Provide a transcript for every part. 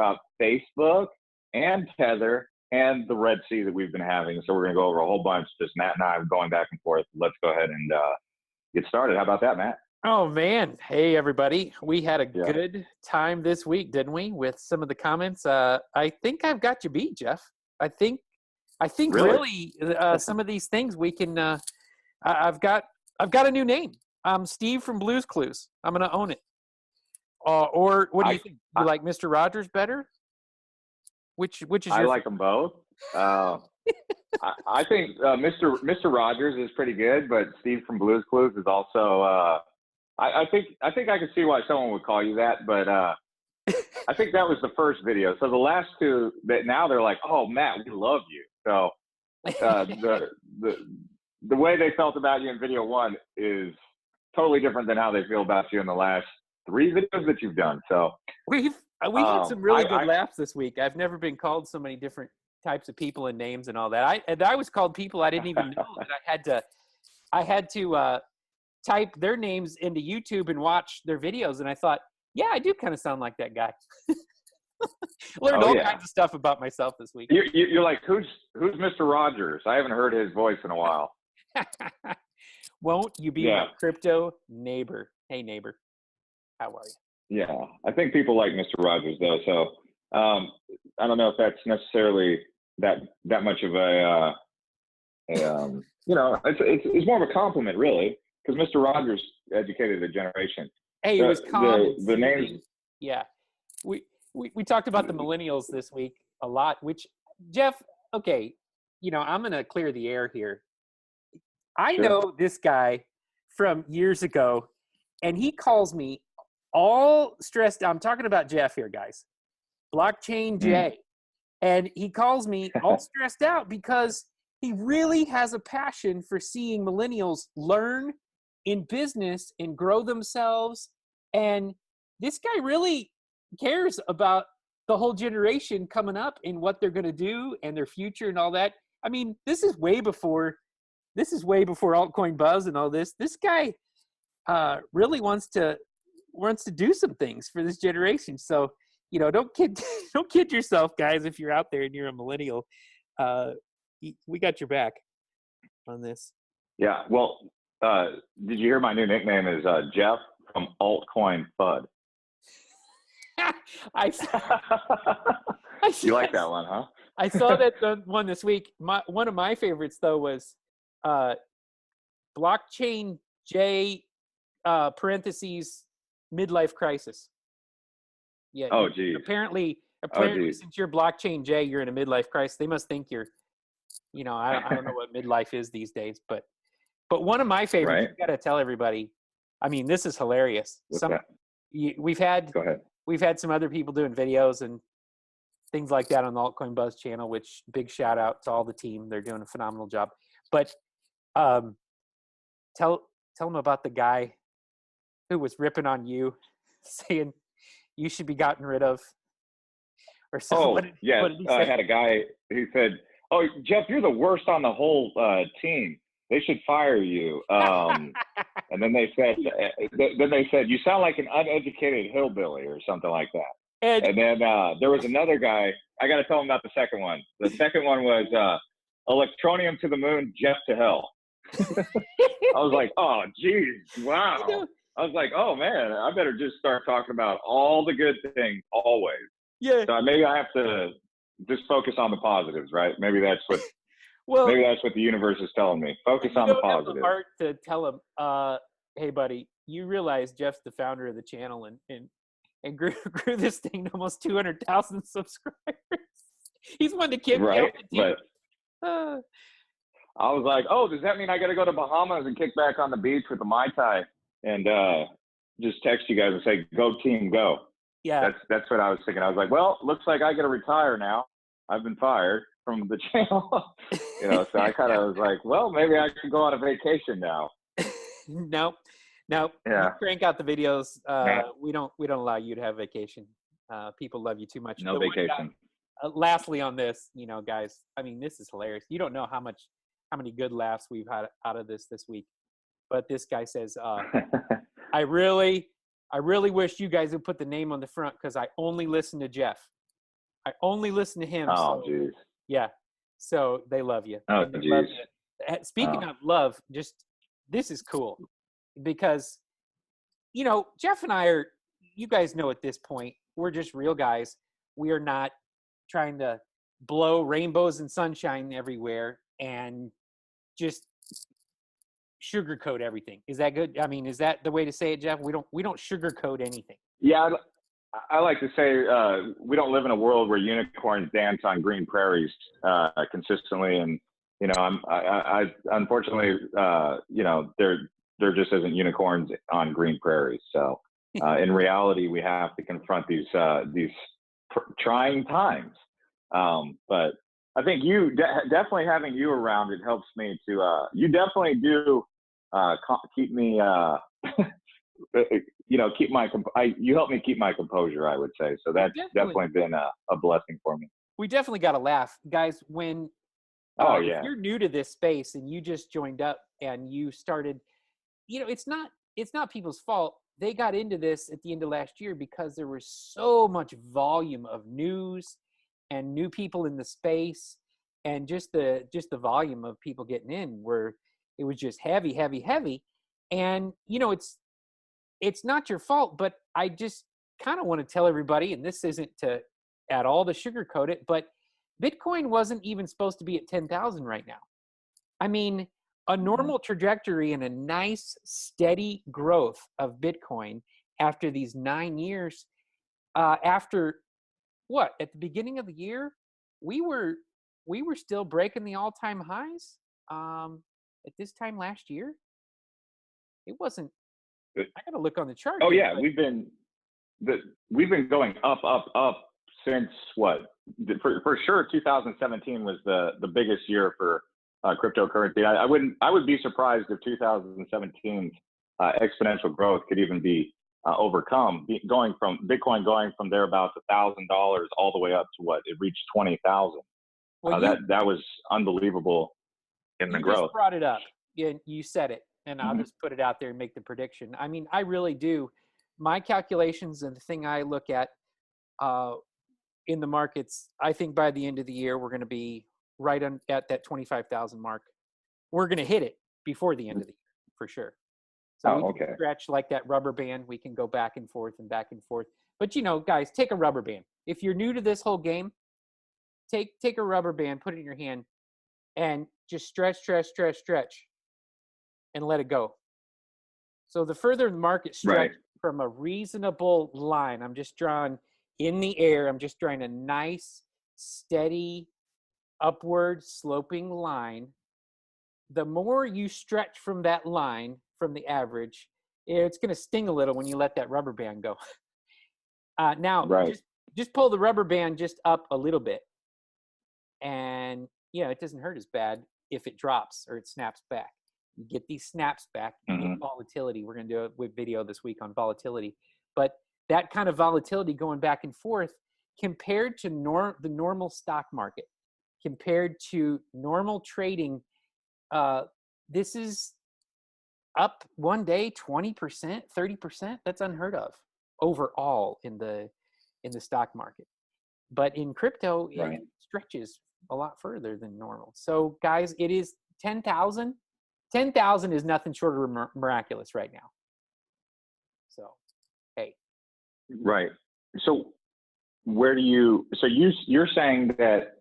about Facebook and Tether and the Red Sea that we've been having. So we're going to go over a whole bunch. Just Matt and I are going back and forth. Let's go ahead and get started. How about that, Matt? Oh, man. Hey, everybody. We had a good time this week, didn't we, with some of the comments? I think I've got you beat, Jeff. I think really some of these things we can I've got a new name. Steve from Blues Clues. I'm going to own it. Or what do you think? You like Mr. Rogers better? Which is your I like them both. I think Mr. Rogers is pretty good, but Steve from Blues Clues is also I think I could see why someone would call you that, but I think that was the first video. So the last two, that now they're like, "Oh, Matt, we love you." So the way they felt about you in video one is totally different than how they feel about you in the last 3 videos that you've done. So we've had some really good laughs this week. I've never been called so many different types of people and names and all that. I was called people I didn't even know that I had to type their names into YouTube and watch their videos, and I thought, yeah, I do kind of sound like that guy. Learned all kinds of stuff about myself this week. You're like, who's Mr. Rogers? I haven't heard his voice in a while. Won't you be my crypto neighbor? Hey, neighbor, how are you? Yeah, I think people like Mr. Rogers though, so I don't know if that's necessarily that much of a it's more of a compliment, really, because Mr. Rogers educated a generation. Hey, it was common. The names. Yeah, we talked about the millennials this week a lot. Which, Jeff, okay, I'm gonna clear the air here. I know this guy from years ago, and he calls me all stressed out. I'm talking about Jeff here, guys. Blockchain J. And he calls me all stressed out because he really has a passion for seeing millennials learn in business and grow themselves. And this guy really cares about the whole generation coming up and what they're going to do and their future and all that. I mean, this is way before AltCoin buzz and all this. This guy really wants to do some things for this generation. So, don't kid yourself, guys. If you're out there and you're a millennial, we got your back on this. Yeah. Well, did you hear my new nickname is Jeff from AltCoin FUD? You like that one, huh? I saw that one this week. One of my favorites though was Blockchain J parentheses midlife crisis. Yeah. Oh, geez. Apparently, since you're Blockchain J, you're in a midlife crisis. They must think you're, I don't know what midlife is these days, but one of my favorites. Right. You got to tell everybody. I mean, this is hilarious. We've had some other people doing videos and things like that on the AltCoin Buzz channel. Which big shout out to all the team. They're doing a phenomenal job. But tell them about the guy who was ripping on you, saying you should be gotten rid of, or something. I had a guy who said, "Oh, Jeff, you're the worst on the whole team. They should fire you." And then they said, "You sound like an uneducated hillbilly," or something like that. And then there was another guy. I got to tell him about the second one. The second one was Electronium to the moon, Jeff to hell. I was like, "Oh, geez, wow." I was like, "Oh man, I better just start talking about all the good things always." Yeah. So maybe I have to just focus on the positives, right? Maybe that's what. Maybe that's what the universe is telling me. Focus on the positives. Have the heart to tell him, "Hey, buddy, you realize Jeff's the founder of the channel and grew this thing to almost 200,000 subscribers. He's one to kick right." But I was like, "Oh, does that mean I got to go to Bahamas and kick back on the beach with a Mai Tai and just text you guys and say, 'Go team, go'?" Yeah, that's what I was thinking. I was like, "Well, looks like I got to retire now. I've been fired from the channel." So I kind of was like, "Well, maybe I can go on a vacation now." No. Yeah. You crank out the videos. We don't allow you to have vacation. People love you too much. No vacation. Lastly on this, guys, I mean, this is hilarious. You don't know how many good laughs we've had out of this week. But this guy says, I really wish you guys would put the name on the front because I only listen to Jeff. I only listen to him. Oh, So geez. yeah. So they love you. Oh, And they love geez. you. Speaking Oh. of love, just this is cool because, Jeff and I are, you guys know at this point, we're just real guys. We are not trying to blow rainbows and sunshine everywhere and just sugarcoat everything. Is that good? I mean, is that the way to say it, Jeff? We don't sugarcoat anything. Yeah, I like to say we don't live in a world where unicorns dance on green prairies consistently, and I unfortunately there just isn't unicorns on green prairies. So in reality, we have to confront these trying times. But I think definitely having you around, it helps me to. You definitely do keep me. You help me keep my composure, I would say. So that's definitely been a blessing for me. We definitely got to laugh, guys. When if Yeah. you're new to this space and you just joined up and you started, it's not people's fault. They got into this at the end of last year because there was so much volume of news and new people in the space, and just the volume of people getting in, where it was just heavy, heavy, heavy. And it's not your fault, but I just kind of want to tell everybody, and this isn't to at all to sugarcoat it, but Bitcoin wasn't even supposed to be at 10,000 right now. I mean, a normal trajectory and a nice steady growth of Bitcoin after these 9 years, after what, at the beginning of the year, we were still breaking the all-time highs at this time last year. It wasn't. I got to look on the chart. Oh yeah, we've been going up, up, up since what? For sure, 2017 was the biggest year for cryptocurrency. I would be surprised if 2017's exponential growth could even be overcome. Going from Bitcoin thereabouts $1,000 all the way up to what it reached 20,000. Well, that was unbelievable in the growth. You just brought it up. You said it, and I'll just put it out there and make the prediction. I mean, I really do. My calculations and the thing I look at in the markets, I think by the end of the year, we're going to be right at that 25,000 mark. We're going to hit it before the end of the year, for sure. So we can stretch like that rubber band. We can go back and forth and back and forth. But, guys, take a rubber band. If you're new to this whole game, take a rubber band, put it in your hand, and just stretch, and let it go. So the further the market stretches from a reasonable line, I'm just drawing in the air, I'm just drawing a nice, steady, upward sloping line. The more you stretch from that line, from the average, it's going to sting a little when you let that rubber band go. Now, just pull the rubber band just up a little bit. And, it doesn't hurt as bad if it drops or it snaps back. You get these snaps back, you get volatility. We're going to do a video this week on volatility. But that kind of volatility going back and forth compared to the normal stock market, compared to normal trading, this is up one day 20%, 30%. That's unheard of overall in the stock market. But in crypto, it stretches a lot further than normal. So, guys, it is 10,000. 10,000 is nothing short of miraculous right now. So, hey. Right. So, you're saying that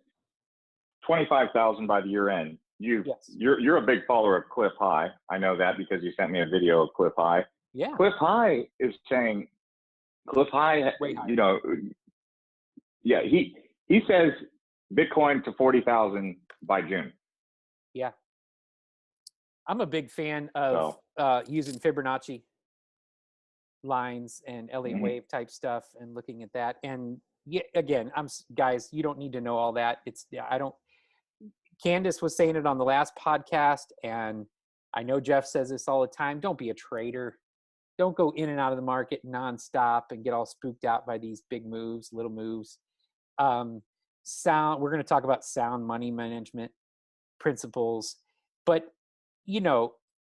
25,000 by the year end. You're a big follower of Cliff High. I know that because you sent me a video of Cliff High. Yeah. Cliff High is saying, yeah, he says Bitcoin to 40,000 by June. Yeah. I'm a big fan of using Fibonacci lines and Elliott wave type stuff and looking at that. And again, guys, you don't need to know all that. Candace was saying it on the last podcast, and I know Jeff says this all the time. Don't be a trader. Don't go in and out of the market nonstop and get all spooked out by these big moves, little moves. We're going to talk about sound money management principles, but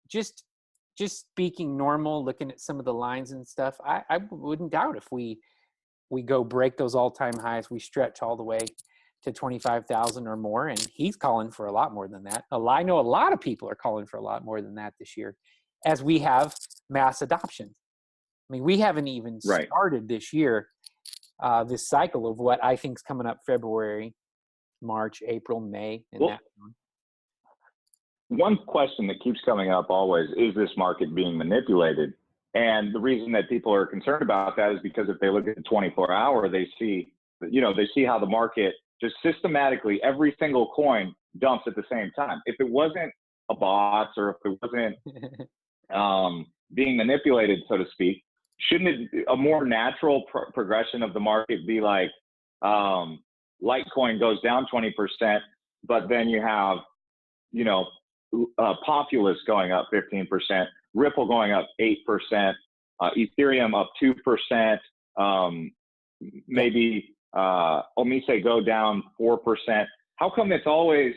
just speaking normal, looking at some of the lines and stuff, I wouldn't doubt if we we go break those all-time highs, we stretch all the way to 25,000 or more, and he's calling for a lot more than that. I know a lot of people are calling for a lot more than that this year, as we have mass adoption. I mean, we haven't even started this year, this cycle of what I think is coming up February, March, April, May, and that one. One question that keeps coming up always is this market being manipulated? And the reason that people are concerned about that is because if they look at the 24-hour, they see how the market just systematically, every single coin dumps at the same time. If it wasn't a bot, or if it wasn't being manipulated, so to speak, shouldn't it, a more natural progression of the market be like Litecoin goes down 20%, but then you have, Populous going up 15%, Ripple going up 8%, Ethereum up 2%, maybe Omise go down 4%. How come it's always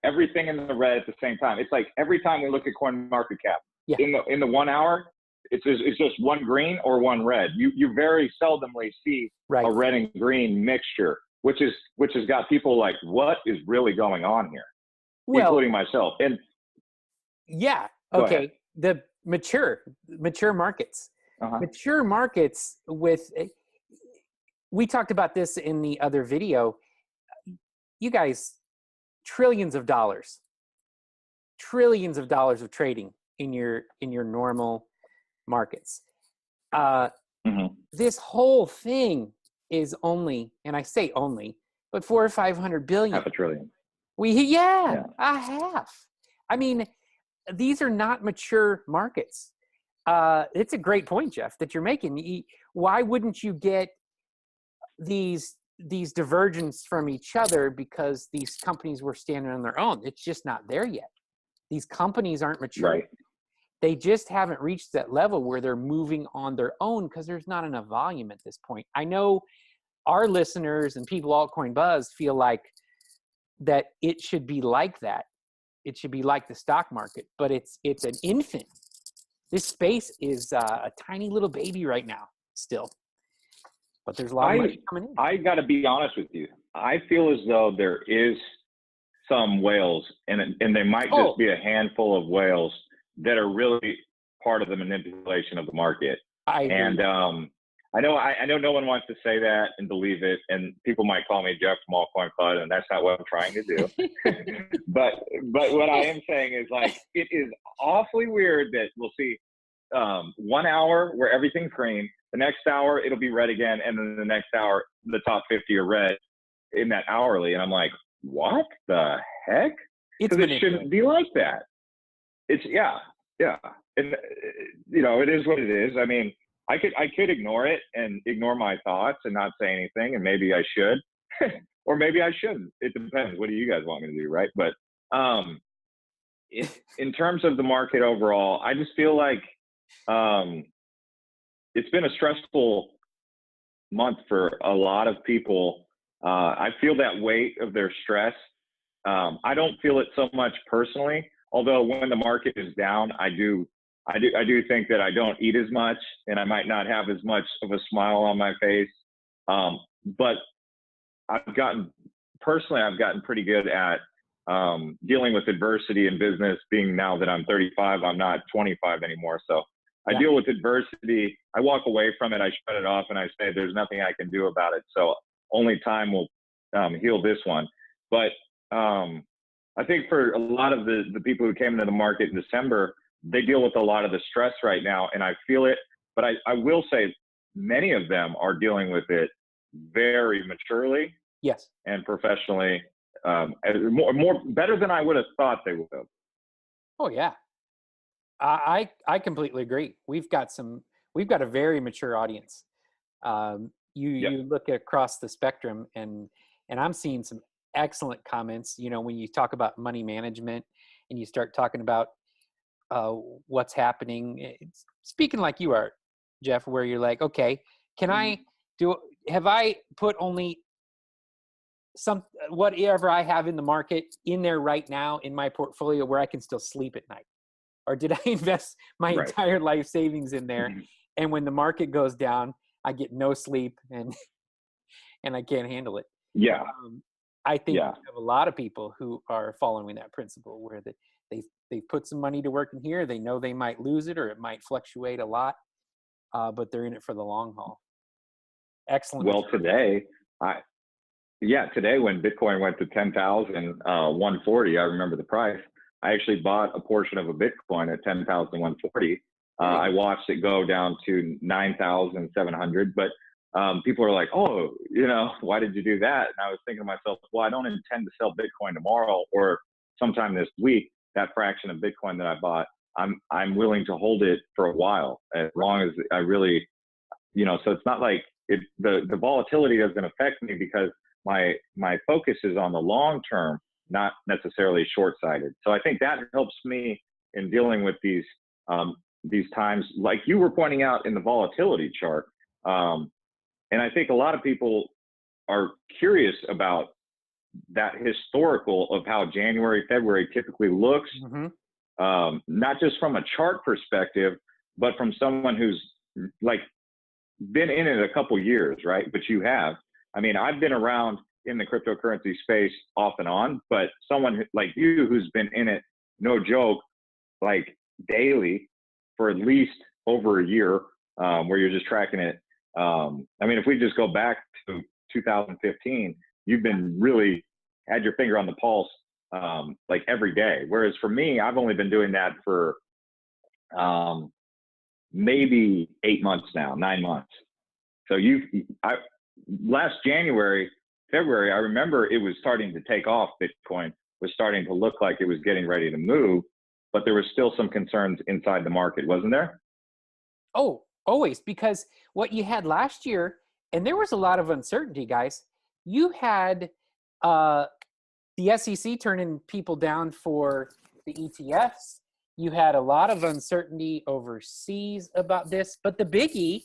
everything in the red at the same time? It's like every time we look at CoinMarketCap, in the 1 hour, it's just one green or one red. You very seldomly see a red and green mixture, which has got people like, what is really going on here? Well, including myself. And okay. The mature markets, mature markets we talked about this in the other video. You guys, trillions of dollars of trading in your normal markets. This whole thing is only, and I say only, but 400 or 500 billion. Half a trillion. A half. I mean, these are not mature markets. It's a great point, Jeff, that you're making. Why wouldn't you get these divergence from each other because these companies were standing on their own? It's just not there yet. These companies aren't mature. Right. They just haven't reached that level where they're moving on their own because there's not enough volume at this point. I know our listeners and people Altcoin Buzz feel like that it should be like that. It should be like the stock market, but it's an infant. This space is a tiny little baby right now still. But there's a lot of money coming in. I got to be honest with you. I feel as though there is some whales, and they might just be a handful of whales that are really part of the manipulation of the market. I know no one wants to say that and believe it, and people might call me Jeff from AltCoin FUD, and that's not what I'm trying to do. but what I am saying is, like, it is awfully weird that we'll see 1 hour where everything's green, the next hour it'll be red again, and then the next hour the top 50 are red in that hourly, and I'm like, what the heck? Because it shouldn't be like that. It's yeah, and it is what it is. I mean, I could ignore it and ignore my thoughts and not say anything, and maybe I should, or maybe I shouldn't. It depends. What do you guys want me to do, right? But in terms of the market overall, I just feel like it's been a stressful month for a lot of people. I feel that weight of their stress. I don't feel it so much personally, although when the market is down, I do think that I don't eat as much, and I might not have as much of a smile on my face. But I've gotten pretty good at dealing with adversity in business. Being now that I'm 35, I'm not 25 anymore. So I deal with adversity. I walk away from it. I shut it off, and I say there's nothing I can do about it. So only time will heal this one. But I think for a lot of the people who came into the market in December, they deal with a lot of the stress right now, and I feel it. But I will say many of them are dealing with it very maturely, and professionally, more better than I would have thought they would have. Oh yeah, I completely agree. We've got a very mature audience. You look across the spectrum, and I'm seeing some excellent comments. When you talk about money management and you start talking about what's happening, speaking like you are, Jeff, where you're like, okay, have I put only whatever I have in the market in there right now in my portfolio where I can still sleep at night? Or did I invest my entire life savings in there? And when the market goes down, I get no sleep and and I can't handle it. Yeah. I think Yeah. we have a lot of people who are following that principle where they put some money to work in here. They know they might lose it or it might fluctuate a lot, but they're in it for the long haul. Excellent. Well, today when Bitcoin went to 10,140, I remember the price. I actually bought a portion of a Bitcoin at 10,140. I watched it go down to 9,700, but people are like, oh, why did you do that? And I was thinking to myself, well, I don't intend to sell Bitcoin tomorrow or sometime this week. That fraction of Bitcoin that I bought, I'm willing to hold it for a while, as long as I really, so it's not like the volatility doesn't affect me because my focus is on the long term, not necessarily short-sighted. So I think that helps me in dealing with these times, like you were pointing out in the volatility chart. And I think a lot of people are curious about that historical of how January, February typically looks, not just from a chart perspective, but from someone who's like been in it a couple years, right? But you have. I mean, I've been around in the cryptocurrency space off and on, but someone like you who's been in it, no joke, like daily for at least over a year, where you're just tracking it. I mean, if we just go back to 2015, you've been really had your finger on the pulse, like every day. Whereas for me, I've only been doing that for maybe 8 months now, 9 months. So last January, February, I remember it was starting to take off. Bitcoin was starting to look like it was getting ready to move, but there was still some concerns inside the market, wasn't there? Oh, always, because what you had last year, and there was a lot of uncertainty, guys. You had the SEC turning people down for the ETFs. You had a lot of uncertainty overseas about this, but the biggie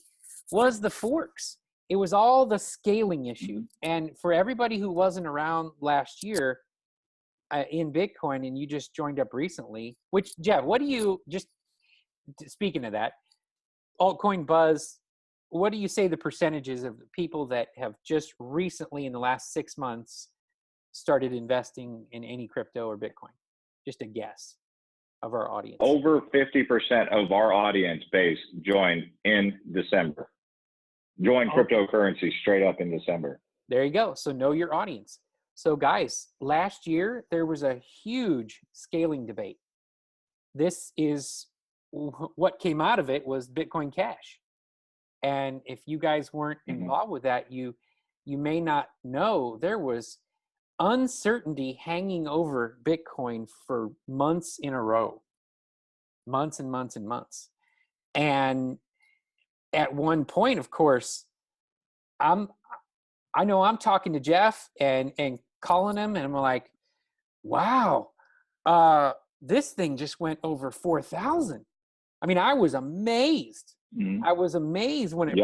was the forks. It was all the scaling issue. And for everybody who wasn't around last year in Bitcoin, and you just joined up recently, which, Jeff, what do you, just speaking of that, AltCoin buzz, what do you say the percentages of the people that have just recently in the last 6 months started investing in any crypto or Bitcoin? Just a guess of our audience. Over 50% of our audience base joined in December. Joined cryptocurrency straight up in December. There you go. So know your audience. So guys, last year there was a huge scaling debate. This is what came out of it was Bitcoin Cash. And if you guys weren't involved with that, you may not know there was uncertainty hanging over Bitcoin for months in a row. Months and months and months. And at one point, of course, I know I'm talking to Jeff and calling him, and I'm like, wow, this thing just went over 4,000. I mean, I was amazed. I was amazed when it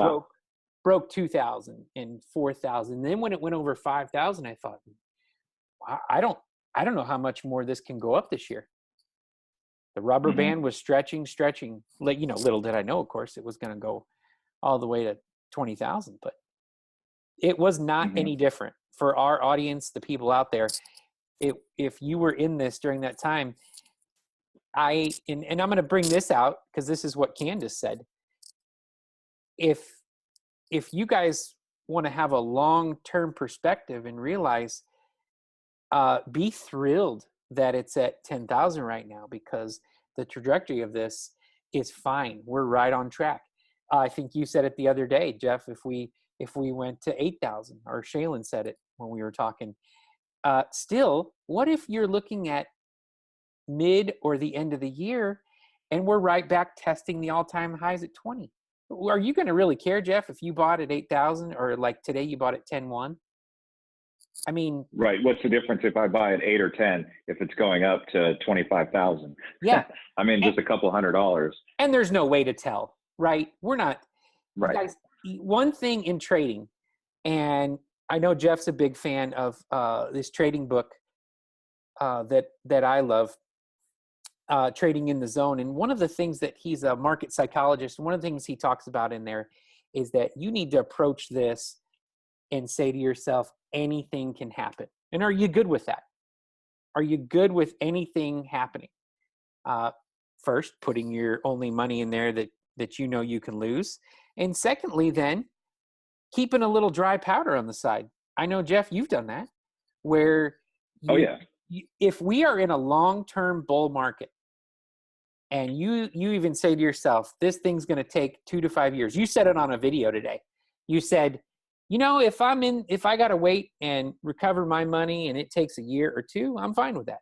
broke 2,000 and 4,000. Then when it went over 5,000, I thought, I don't know how much more this can go up this year. The rubber band was stretching. Like, little did I know, of course, it was going to go all the way to 20,000, but it was not any different for our audience, the people out there. If you were in this during that time, and I'm going to bring this out because this is what Candace said. If you guys want to have a long-term perspective and realize, be thrilled that it's at 10,000 right now, because the trajectory of this is fine. We're right on track. I think you said it the other day, Jeff, if we went to 8,000, or Shaylin said it when we were talking. Still, what if you're looking at mid or the end of the year and we're right back testing the all-time highs at 20? Are you going to really care, Jeff, if you bought at 8,000 or like today you bought at 10.1? I mean, right. What's the difference if I buy at 8 or 10 if it's going up to 25,000? Yeah. I mean, just a couple $100. And there's no way to tell, right? We're not. Right. Guys, one thing in trading, and I know Jeff's a big fan of this trading book that I love, Trading in the Zone. And one of the things that he's a market psychologist, one of the things he talks about in there is that you need to approach this and say to yourself, anything can happen? And are you good with that? Are you good with anything happening? First, putting your only money in there that you know you can lose. And secondly, then, keeping a little dry powder on the side. I know, Jeff, you've done that, where if we are in a long-term bull market, and you even say to yourself, this thing's going to take 2 to 5 years. You said it on a video today. You said, if I got to wait and recover my money and it takes a year or two, I'm fine with that.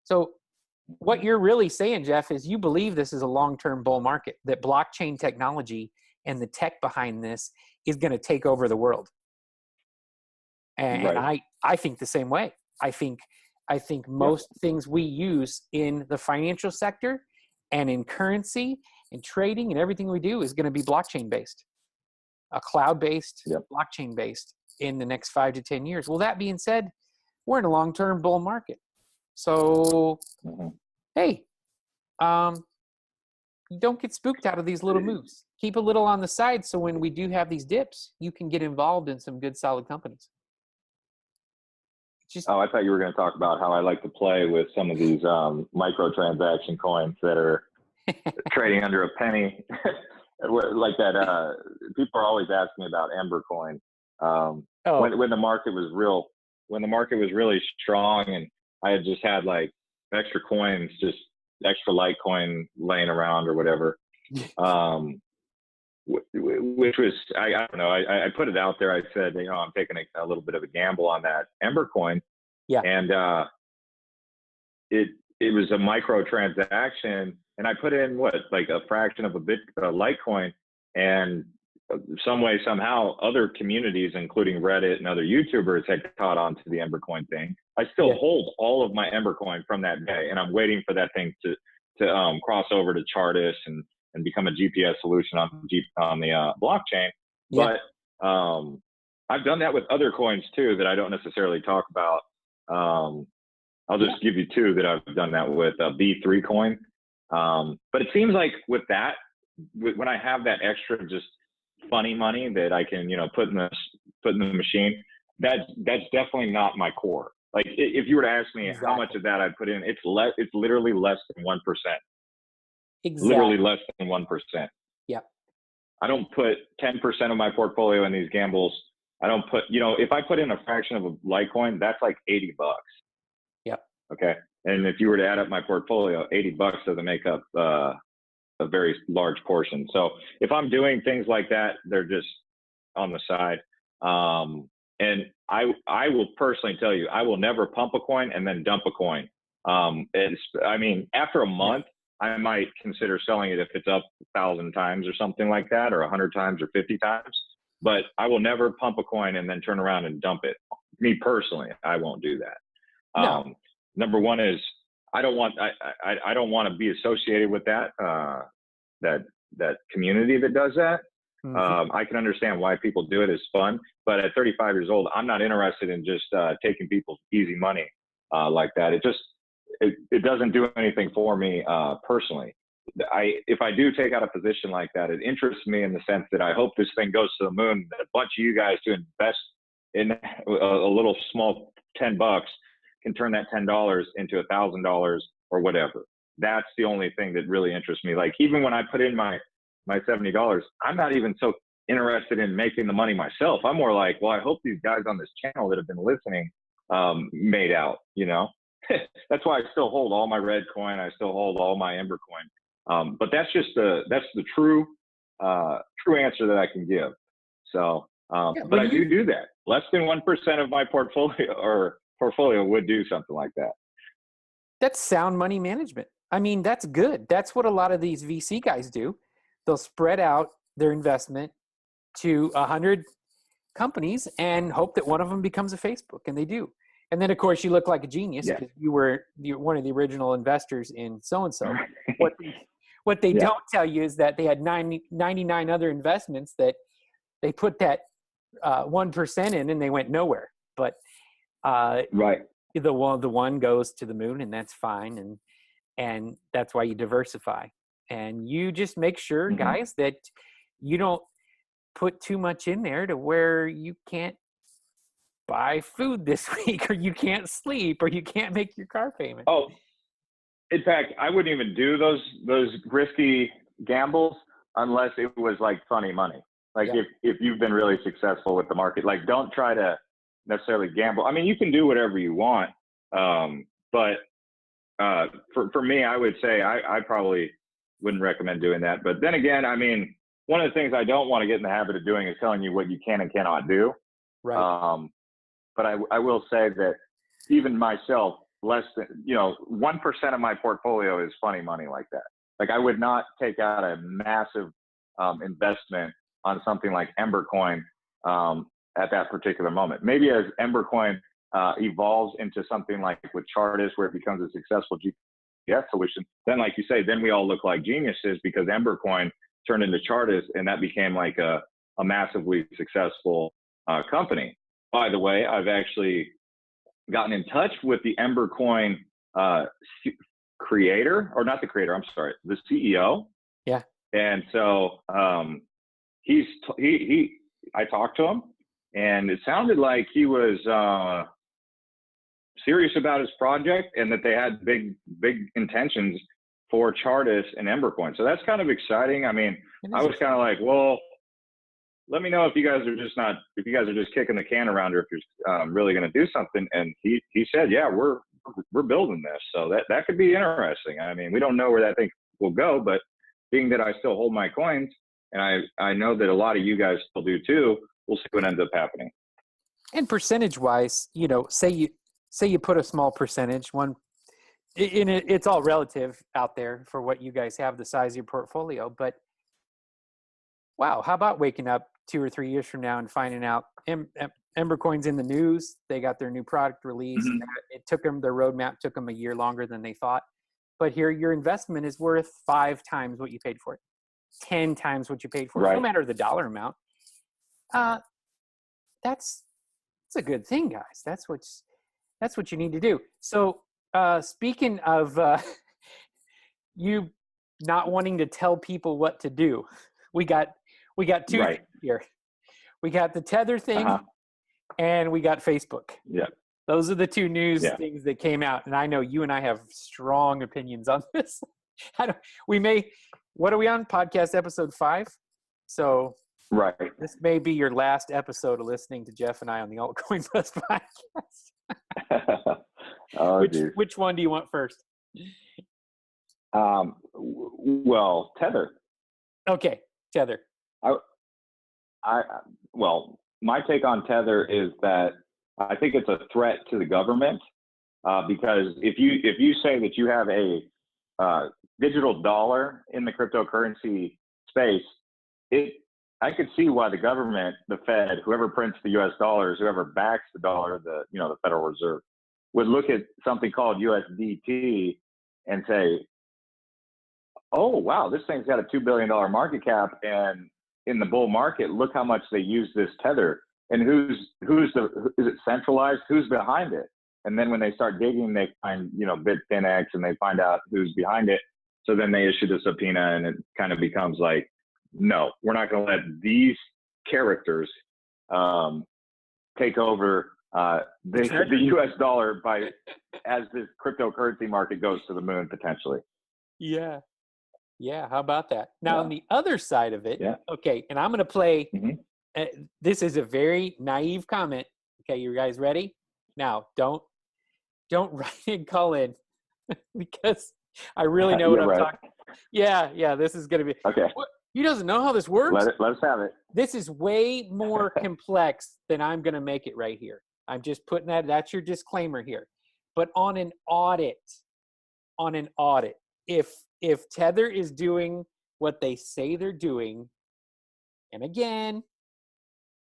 So what you're really saying, Jeff, is you believe this is a long-term bull market, that blockchain technology and the tech behind this is going to take over the world. And I think the same way. I think most things we use in the financial sector and in currency and trading and everything we do is going to be blockchain-based, a cloud-based, blockchain-based in the next 5 to 10 years. Well, that being said, we're in a long-term bull market. So, hey, you don't get spooked out of these little moves. Keep a little on the side so when we do have these dips, you can get involved in some good, solid companies. I thought you were going to talk about how I like to play with some of these microtransaction coins that are trading under a penny. Like that, people are always asking me about Ember coin. When the market was really strong, and I had just had like extra coins, just extra Litecoin laying around or whatever. Which was, I don't know, I put it out there. I said, I'm taking a little bit of a gamble on that Ember coin. Yeah. And it was a micro transaction, and I put in like a fraction of a Litecoin, and some way, somehow, other communities, including Reddit and other YouTubers, had caught on to the Ember coin thing. I still hold all of my Ember coin from that day, and I'm waiting for that thing to cross over to Chartis and become a GPS solution on the blockchain. Yeah. But I've done that with other coins too that I don't necessarily talk about. I'll just give you two that I've done that with. B3 coin. But it seems like with that, when I have that extra just funny money that I can put in the machine, that's definitely not my core. Like if you were to ask me how much of that I put in, it's literally less than 1%. Exactly. Literally less than 1%. Yeah. I don't put 10% of my portfolio in these gambles. I don't put, if I put in a fraction of a Litecoin, that's like $80. Yep. Okay. And if you were to add up my portfolio, $80 doesn't make up a very large portion. So if I'm doing things like that, they're just on the side. And I will personally tell you, I will never pump a coin and then dump a coin. After a month, I might consider selling it if it's up 1,000 times or something like that, or 100 times or 50 times. But I will never pump a coin and then turn around and dump it. Me personally, I won't do that. No. Number one is I don't want to be associated with that community that does that. Mm-hmm. I can understand why people do it. It's fun, but at 35 years old, I'm not interested in just taking people's easy money like that. It doesn't do anything for me personally. If I do take out a position like that, it interests me in the sense that I hope this thing goes to the moon, that a bunch of you guys to invest in a little small $10 can turn that $10 into $1,000 or whatever. That's the only thing that really interests me. Like even when I put in my $70, I'm not even so interested in making the money myself. I'm more like, well, I hope these guys on this channel that have been listening made out, That's why I still hold all my red coin. I still hold all my Ember coin. But that's the true answer that I can give. So, but I do that. Less than 1% of my portfolio would do something like that. That's sound money management. I mean, that's good. That's what a lot of these VC guys do. They'll spread out their investment to 100 companies and hope that one of them becomes a Facebook, and they do. And then, of course, you look like a genius because you're one of the original investors in so-and-so. What they don't tell you is that they had 99 other investments that they put that 1% in and they went nowhere. But the one goes to the moon, and that's fine. And that's why you diversify. And you just make sure, guys, that you don't put too much in there to where you can't buy food this week, or you can't sleep, or you can't make your car payment. Oh, in fact, I wouldn't even do those risky gambles unless it was like funny money. Like if you've been really successful with the market, like don't try to necessarily gamble. I mean, you can do whatever you want, but for me, I would say I probably wouldn't recommend doing that. But then again, I mean, one of the things I don't want to get in the habit of doing is telling you what you can and cannot do. Right. But I will say that even myself, less than 1% of my portfolio is funny money like that. Like I would not take out a massive investment on something like Embercoin at that particular moment. Maybe as Embercoin evolves into something like with Chartis, where it becomes a successful GPS solution, then like you say, then we all look like geniuses because Embercoin turned into Chartis and that became like a massively successful company. By the way, I've actually gotten in touch with the Embercoin creator, or not the creator, I'm sorry, the CEO. Yeah. And so I talked to him, and it sounded like he was serious about his project and that they had big intentions for Chartis and Embercoin. So that's kind of exciting. I mean, I was kind of like, well, let me know if you guys are just kicking the can around, or if you're really going to do something. And he said, yeah, we're building this. So that could be interesting. I mean, we don't know where that thing will go, but being that I still hold my coins, and I know that a lot of you guys still do too, we'll see what ends up happening. And percentage wise, say you put a small percentage, it's all relative out there for what you guys have, the size of your portfolio, but wow, how about waking up 2 or 3 years from now and finding out Embercoin's in the news, they got their new product released. Mm-hmm. Their roadmap took them a year longer than they thought. But here your investment is worth 5 times what you paid for it, 10 times what you paid for it, no matter the dollar amount. That's a good thing, guys. That's what you need to do. So speaking of you not wanting to tell people what to do, we got 2 things here. We got the Tether thing, and we got Facebook. Yeah. Those are the 2 news things that came out. And I know you and I have strong opinions on this. What are we on? Podcast episode 5. So this may be your last episode of listening to Jeff and I on the AltCoin Plus podcast. Which one do you want first? Well, Tether. Okay. Tether. Well, my take on Tether is that I think it's a threat to the government because if you say that you have a digital dollar in the cryptocurrency space, I could see why the government, the Fed, whoever prints the U.S. dollars, whoever backs the dollar, the Federal Reserve, would look at something called USDT and say, oh, wow, this thing's got a $2 billion market cap, and in the bull market, look how much they use this Tether. And is it centralized? Who's behind it? And then when they start digging, they find, BitFinex, and they find out who's behind it. So then they issued a subpoena, and it kind of becomes like, no, we're not going to let these characters take over the U.S. dollar as this cryptocurrency market goes to the moon potentially. Yeah. Yeah. How about that? Now, on the other side of it, okay, and I'm going to play. This is a very naive comment. Okay, you guys ready? Now, don't write and call in because I really know what I'm talking. Yeah. This is going to be okay. What? You doesn't know how this works? Let us have it. This is way more complex than I'm going to make it right here. I'm just putting that's your disclaimer here. But on an audit, if Tether is doing what they say they're doing, and again,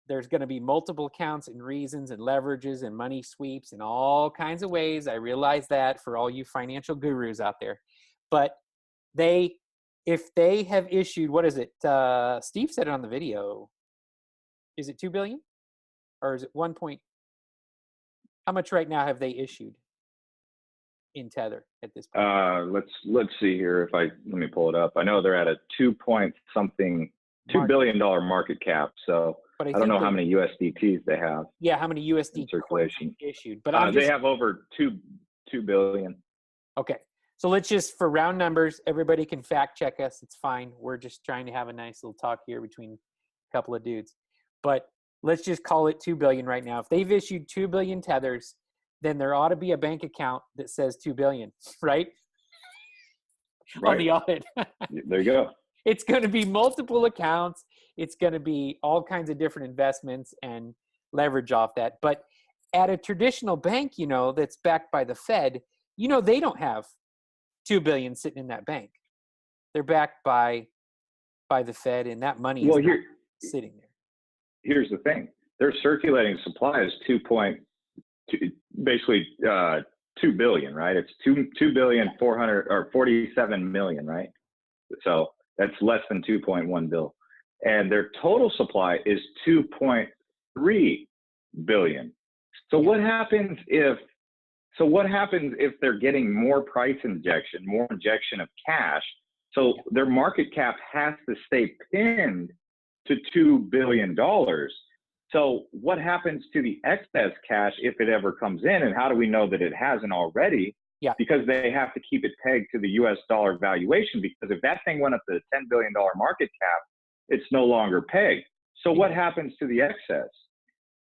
there's going to be multiple accounts and reasons and leverages and money sweeps and all kinds of ways. I realize that for all you financial gurus out there. But if they have issued, what is it? Steve said it on the video. Is it 2 billion? Or is it 1 point? How much right now have they issued in Tether at this point? Let's see here. Let me pull it up. I know they're at a 2 point something $2 billion market cap. So but I don't know how many USDTs they have. Yeah, how many USD circulation issued? But they have over 2 billion. Okay, so let's just, for round numbers, everybody can fact check us. It's fine. We're just trying to have a nice little talk here between a couple of dudes. But let's just call it 2 billion right now. If they've issued 2 billion tethers, then there ought to be a bank account that says 2 billion, right? On the audit. There you go. It's going to be multiple accounts. It's going to be all kinds of different investments and leverage off that. But at a traditional bank, you know, that's backed by the Fed, you know, they don't have 2 billion sitting in that bank. They're backed by the Fed, and that money is not sitting there. Here's the thing: their circulating supply is 2 billion, right? It's 2,447 million, right? So that's less than 2.1 bill, and their total supply is 2.3 billion. So what happens if they're getting more price injection, more injection of cash? So their market cap has to stay pinned to $2 billion. So what happens to the excess cash if it ever comes in? And how do we know that it hasn't already? Yeah. Because they have to keep it pegged to the US dollar valuation, because if that thing went up to the $10 billion market cap, it's no longer pegged. So what happens to the excess?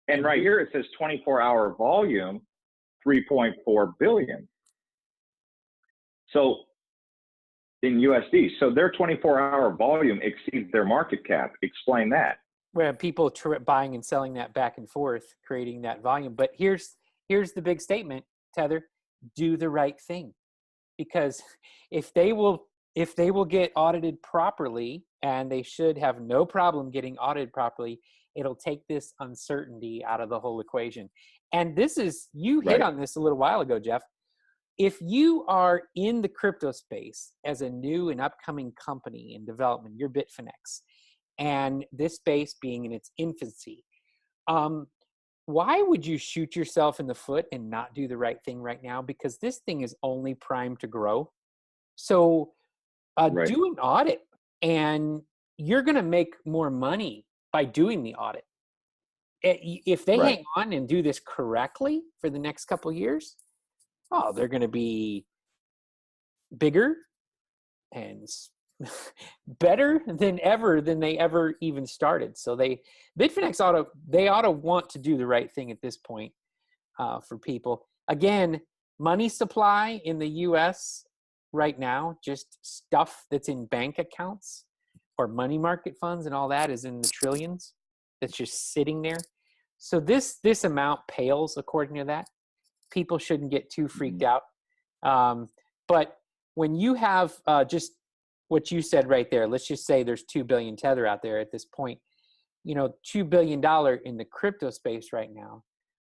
And right here it says 24-hour volume, 3.4 billion. So in USD, so their 24-hour volume exceeds their market cap. Explain that. Where people buying and selling that back and forth, creating that volume. But here's the big statement, Tether: do the right thing, because if they will get audited properly, and they should have no problem getting audited properly, it'll take this uncertainty out of the whole equation. And this is, you hit on this a little while ago, Jeff. If you are in the crypto space as a new and upcoming company in development, you're Bitfinex, and this space being in its infancy, why would you shoot yourself in the foot and not do the right thing right now? Because this thing is only primed to grow. So do an audit, and you're going to make more money by doing the audit. If they hang on and do this correctly for the next couple of years, they're going to be bigger and better than they ever even started. So Bitfinex ought to want to do the right thing at this point for people. Again, money supply in the U.S. right now, just stuff that's in bank accounts or money market funds and all that, is in the trillions. That's just sitting there. So this amount pales according to that. People shouldn't get too freaked out. But when you have just what you said right there, let's just say there's 2 billion Tether out there at this point. You know, $2 billion in the crypto space right now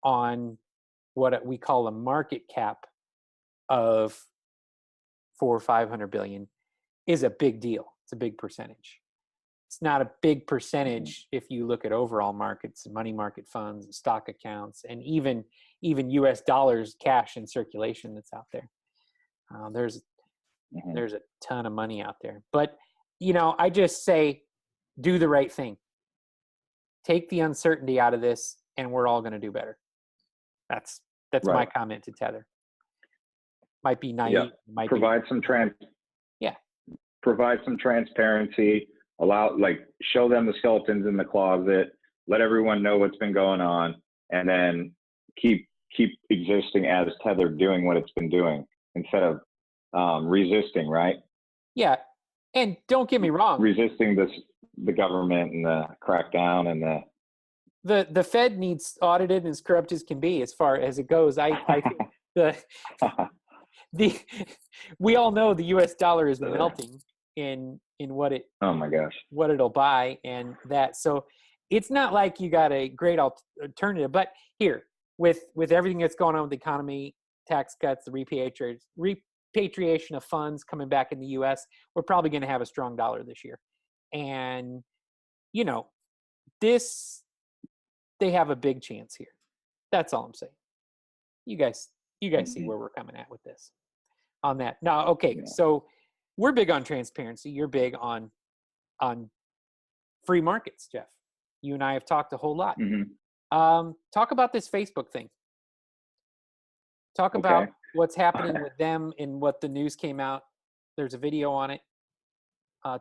on what we call a market cap of 400 or 500 billion is a big deal. It's a big percentage. It's not a big percentage if you look at overall markets, money market funds, stock accounts, and even US dollars cash in circulation that's out there. There's a ton of money out there. But, you know, I just say do the right thing. Take the uncertainty out of this, and we're all going to do better. That's my comment to Tether. Might be naive. Might provide some transparency. Show them the skeletons in the closet. Let everyone know what's been going on, and then keep existing as Tether, doing what it's been doing instead of resisting. Right? Yeah, and don't get me wrong. Resisting the government and the crackdown and the Fed needs audited and as corrupt as can be as far as it goes. I think we all know the US dollar is melting in what it'll buy, and that, so it's not like you got a great alternative. But here, with everything that's going on with the economy, tax cuts, the repatriation of funds coming back in the US, we're probably going to have a strong dollar this year. And you know, they have a big chance here. That's all I'm saying. You guys see where we're coming at with this on that. Now, okay, so we're big on transparency. You're big on free markets, Jeff. You and I have talked a whole lot. Mm-hmm. Talk about this Facebook thing. Talk about what's happening with them and what the news came out. There's a video on it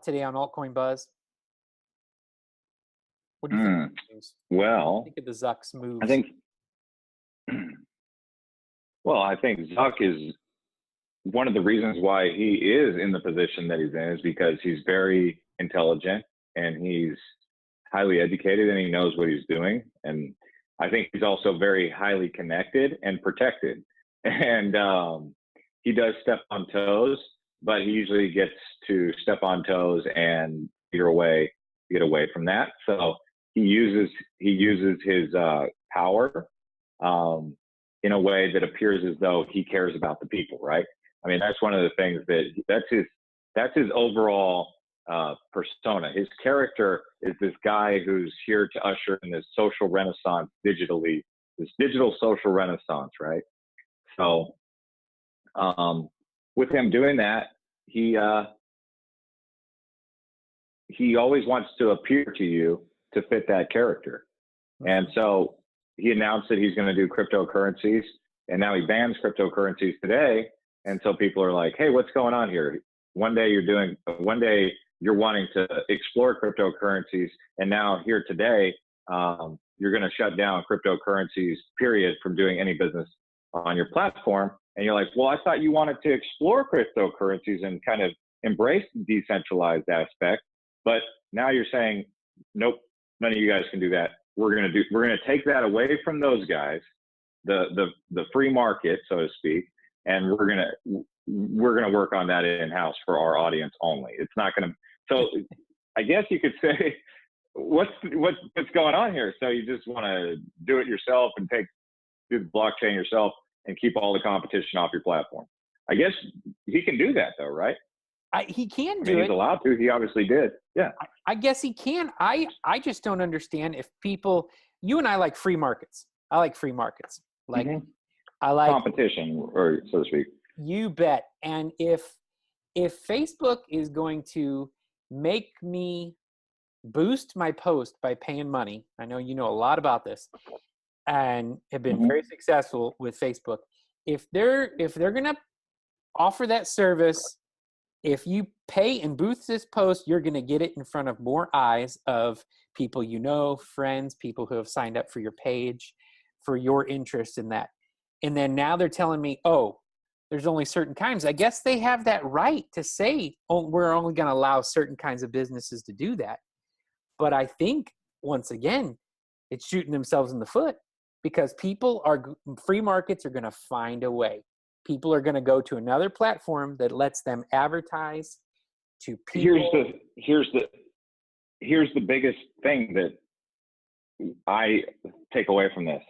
today on AltCoin Buzz. What do you think of the news? Well, think of the Zuck's moves. I think Zuck is one of the reasons why he is in the position that he's in is because he's very intelligent and he's highly educated and he knows what he's doing. And I think he's also very highly connected and protected. And he does step on toes, but he usually gets to step on toes and get away from that. So he uses his power in a way that appears as though he cares about the people, right? I mean, that's one of the things that's his overall persona. His character is this guy who's here to usher in this social renaissance digitally, this digital social renaissance, right? So with him doing that, he always wants to appear to you to fit that character. And so he announced that he's going to do cryptocurrencies, and now he bans cryptocurrencies today. And so people are like, hey, what's going on here? One day you're wanting to explore cryptocurrencies, and now here today, you're going to shut down cryptocurrencies, period, from doing any business on your platform. And you're like, well, I thought you wanted to explore cryptocurrencies and kind of embrace the decentralized aspect. But now you're saying, nope, none of you guys can do that. We're going to take that away from those guys, the free market, so to speak, and we're going to work on that in-house for our audience only. It's not going to. So I guess you could say, what's going on here? So you just want to do it yourself and do the blockchain yourself and keep all the competition off your platform. I guess he can do that though, right? He can do it. He's allowed to. He obviously did. Yeah. I guess he can. I just don't understand if people. You and I like free markets. I like free markets. Like I like competition, or so to speak. You bet. And if Facebook is going to make me boost my post by paying money, I know you know a lot about this, and have been very successful with Facebook. If they're going to offer that service, if you pay and boost this post, you're going to get it in front of more eyes of people you know, friends, people who have signed up for your page, for your interest in that. And then now they're telling me, oh, there's only certain kinds. I guess they have that right to say, oh, we're only going to allow certain kinds of businesses to do that. But I think, once again, it's shooting themselves in the foot, because free markets are going to find a way. People are going to go to another platform that lets them advertise to people. Here's the biggest thing that I take away from this.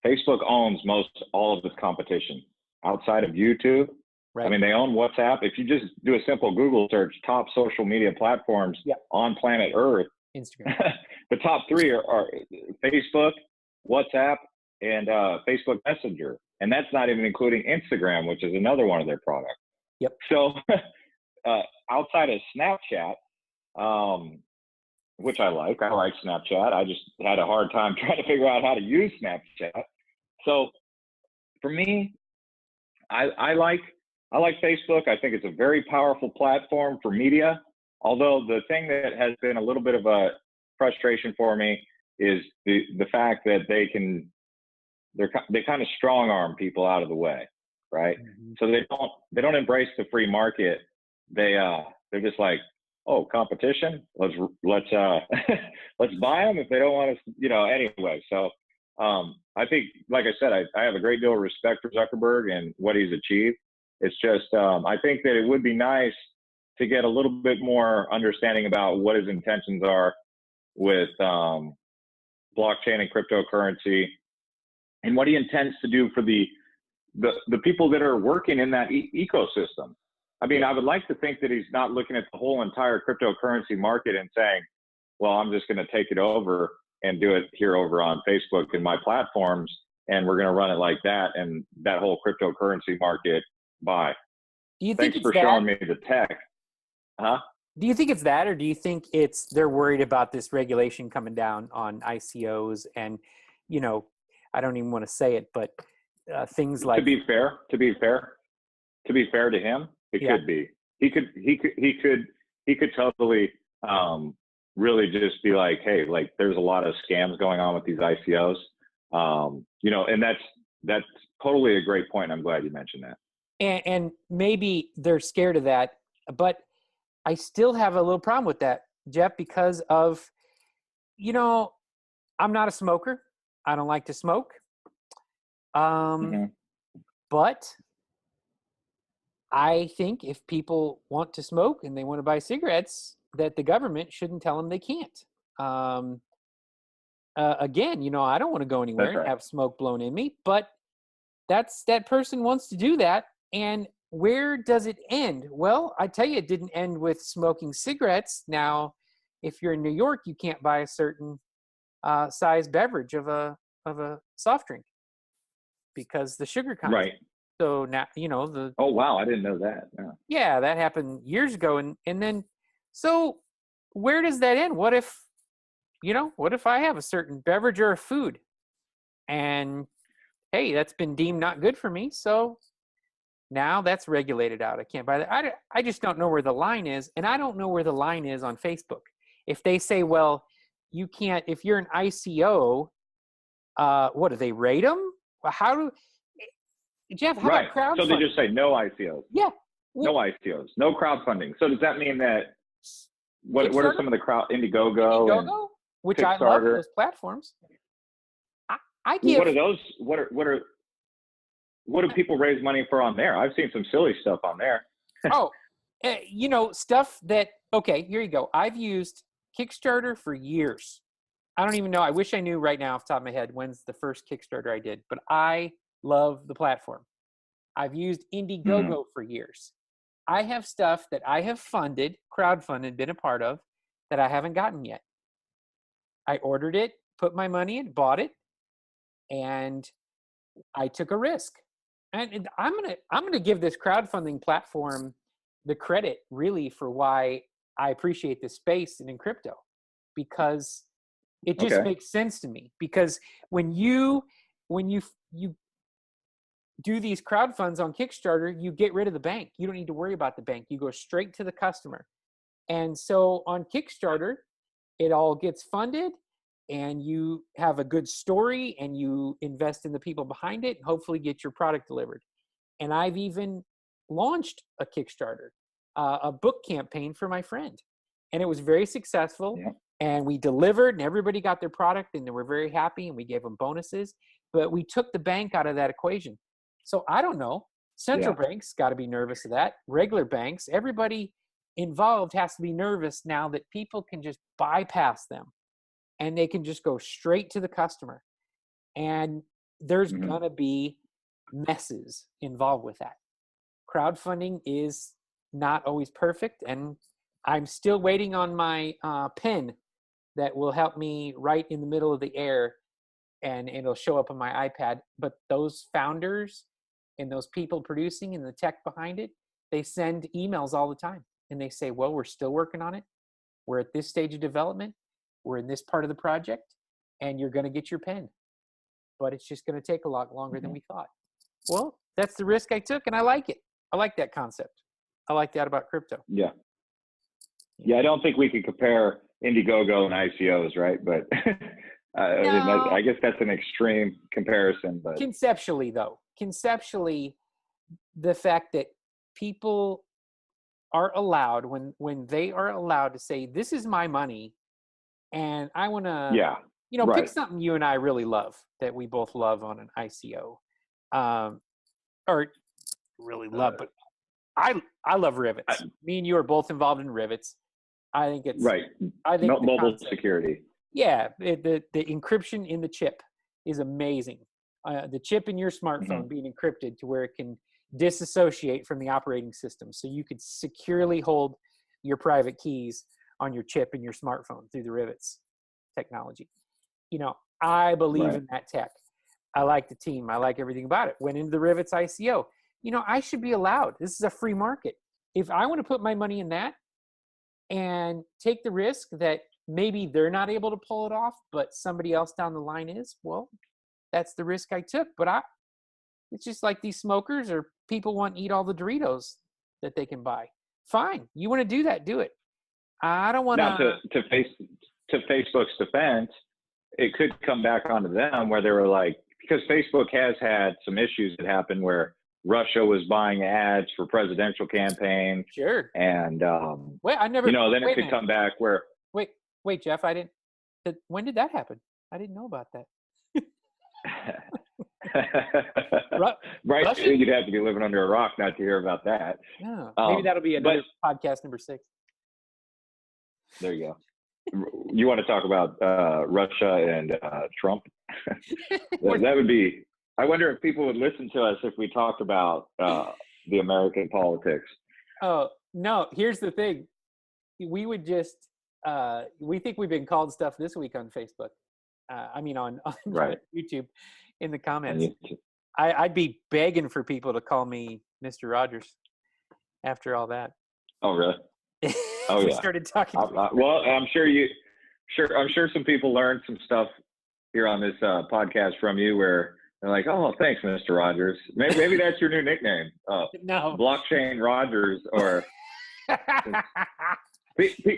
Facebook owns all of its competition outside of YouTube. Right. I mean, they own WhatsApp. If you just do a simple Google search, top social media platforms on planet Earth, Instagram. The top three are Facebook, WhatsApp, and Facebook Messenger. And that's not even including Instagram, which is another one of their products. Yep. So outside of Snapchat, which I like Snapchat. I just had a hard time trying to figure out how to use Snapchat. So for me, I like Facebook. I think it's a very powerful platform for media. Although the thing that has been a little bit of a frustration for me is the fact that they kind of strong arm people out of the way, right? So they don't embrace the free market. They're just like, oh, competition. Let's let's buy them if they don't want us, anyway. So I think, like I said, I have a great deal of respect for Zuckerberg and what he's achieved. It's just I think that it would be nice to get a little bit more understanding about what his intentions are with blockchain and cryptocurrency, and what he intends to do for the people that are working in that ecosystem. I mean, I would like to think that he's not looking at the whole entire cryptocurrency market and saying, well, I'm just going to take it over and do it here over on Facebook and my platforms, and we're going to run it like that, and that whole cryptocurrency market, bye. Do you think Thanks for showing me the tech. Huh? Do you think it's that, or do you think it's they're worried about this regulation coming down on ICOs and, you know, I don't even want to say it, but things like To be fair to him, it yeah. could be. He could totally really just be like, hey, like there's a lot of scams going on with these ICOs. You know, and that's totally a great point. I'm glad you mentioned that. And maybe they're scared of that, but I still have a little problem with that, Jeff, because of, you know, I'm not a smoker. I don't like to smoke. But I think if people want to smoke and they want to buy cigarettes, that the government shouldn't tell them they can't. Again, you know, I don't want to go anywhere and have smoke blown in me, but that person wants to do that. And where does it end? Well, I tell you, it didn't end with smoking cigarettes. Now, if you're in New York, you can't buy a certain size beverage of a soft drink because the sugar content. Right. So now, you know, oh wow, I didn't know that. Yeah, that happened years ago, and then so where does that end? What if, you know, what if I have a certain beverage or a food, and hey, that's been deemed not good for me, so now that's regulated out. I can't buy that. I just don't know where the line is, and I don't know where the line is on Facebook. If they say, well, you can't, if you're an ICO, what do they rate them? How do, Jeff, how about crowdfunding? So they just say no ICOs. Yeah. No ICOs, no crowdfunding. So does that mean that what are some of the Indiegogo, which I love those platforms. I give. What are those? What do people raise money for on there? I've seen some silly stuff on there. You know, stuff that, okay, here you go. I've used Kickstarter for years. I don't even know. I wish I knew right now off the top of my head when's the first Kickstarter I did, but I love the platform. I've used Indiegogo for years. I have stuff that I have funded, crowdfunded, been a part of, that I haven't gotten yet. I ordered it, put my money in, bought it, and I took a risk. And I'm gonna give this crowdfunding platform the credit really for why I appreciate this space and in crypto, because it just makes sense to me. Because when you do these crowdfunds on Kickstarter, you get rid of the bank. You don't need to worry about the bank. You go straight to the customer. And so on Kickstarter, it all gets funded and you have a good story and you invest in the people behind it and hopefully get your product delivered. And I've even launched a Kickstarter, a book campaign for my friend. And it was very successful. Yeah. And we delivered and everybody got their product and they were very happy and we gave them bonuses. But we took the bank out of that equation. So I don't know. Central banks got to be nervous of that. Regular banks, everybody involved has to be nervous now that people can just bypass them and they can just go straight to the customer. And there's going to be messes involved with that. Crowdfunding is not always perfect. And I'm still waiting on my pen that will help me write in the middle of the air and it'll show up on my iPad. But those founders and those people producing and the tech behind it, they send emails all the time. And they say, well, we're still working on it. We're at this stage of development. We're in this part of the project. And you're going to get your pen. But it's just going to take a lot longer than we thought. Well, that's the risk I took, and I like it. I like that concept. I like that about crypto. Yeah. Yeah, I don't think we can compare Indiegogo and ICOs, right? But no. I guess that's an extreme comparison. But conceptually, the fact that people are allowed, when they are allowed to say, this is my money, and I want to, pick something you and I really love, that we both love on an ICO. Or really love, but I love rivets. Me and you are both involved in rivets. I think it's right. I think mobile security. Yeah, the encryption in the chip is amazing. The chip in your smartphone being encrypted to where it can disassociate from the operating system, so you could securely hold your private keys on your chip in your smartphone through the rivets technology. You know, I believe in that tech. I like the team. I like everything about it. Went into the rivets ICO. You know, I should be allowed. This is a free market. If I want to put my money in that, and take the risk that maybe they're not able to pull it off, but somebody else down the line is. Well, that's the risk I took. But it's just like these smokers or people want to eat all the Doritos that they can buy. Fine. You want to do that, do it. I don't want now to Facebook's defense, it could come back onto them where they were like, because Facebook has had some issues that happened where Russia was buying ads for presidential campaigns. Sure. And wait, I never. then it could come back where. Wait, Jeff, when did that happen? I didn't know about that. Right, Russia? you'd have to be living under a rock not to hear about that. Yeah, maybe that'll be another podcast number 6. There you go. You want to talk about Russia and Trump? That would be. I wonder if people would listen to us if we talked about the American politics. Oh no! Here's the thing: we would just we think we've been called stuff this week on Facebook. On right. YouTube in the comments. I'd be begging for people to call me Mr. Rogers after all that. Oh really? Oh we yeah. started talking. Well, I'm sure some people learned some stuff here on this podcast from you where they're like, "Oh, thanks, Mr. Rogers." Maybe that's your new nickname. No. Blockchain Rogers, or